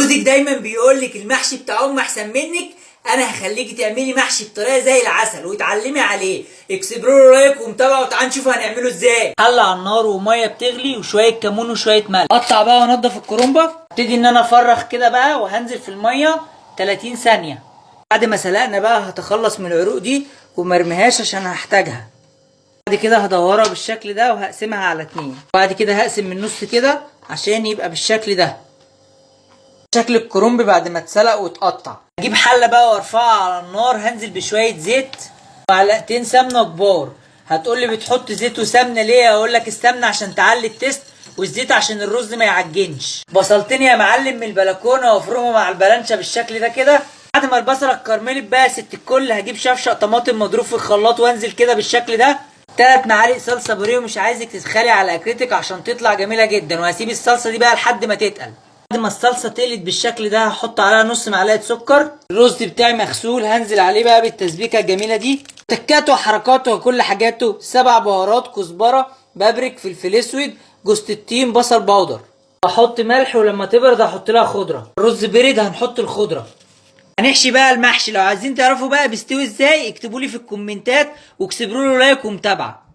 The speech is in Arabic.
جوزك دايما بيقولك المحشي بتاع ام احسن منك. انا هخليكي تعملي محشي بطريقه زي العسل وتعلمي عليه. اكسبروا له لايك ومتابعه وتعالوا نشوف هنعمله ازاي. حله على النار وميه بتغلي وشويه كمون وشويه ملح. اقطع بقى وانضف الكرنبه. ابتدي ان انا افرغ كده بقى وهنزل في الميه 30 ثانيه. بعد ما سلقنا بقى هتخلص من العروق دي ومرميهاش عشان هحتاجها. بعد كده هدورها بالشكل ده وهقسمها على 2. بعد كده هقسم من النص كده عشان يبقى بالشكل ده شكل الكرنب بعد ما اتسلق واتقطع. هجيب حله بقى وارفعها على النار. هنزل بشويه زيت ومعلقتين سمنه كبار. هتقولي بتحط زيت وسمنه ليه؟ اقول لك السمنه عشان تعلي التست والزيت عشان الرز ما يعجنش. بصلتين يا معلم من البلكونه وافرمهم مع البلانشه بالشكل ده كده. بعد ما البصله اتكرملت بقى ست الكل هجيب شفشق طماطم مضروب في الخلاط وانزل كده بالشكل ده. 3 معالق صلصه بوريه. ومش عايزك تتخلي على اكلتك عشان تطلع جميله جدا. وهسيب الصلصه دي بقى لحد ما تتقل. بعد ما الصلصه تقلت بالشكل ده هحط عليها نص معلقه سكر. الرز بتاعي مغسول هنزل عليه بقى بالتسبيكه الجميله دي. تكاته وحركاته وكل حاجاته. 7 بهارات: كزبره، بابريك، فلفل اسود، جوز الطين، بصل بودر. احط ملح ولما تبرد احط لها خضره. الرز برد هنحط الخضره. هنحشي بقى المحشي. لو عايزين تعرفوا بقى بيستوي ازاي اكتبوا لي في الكومنتات واكسبوا له لايك ومتابعه.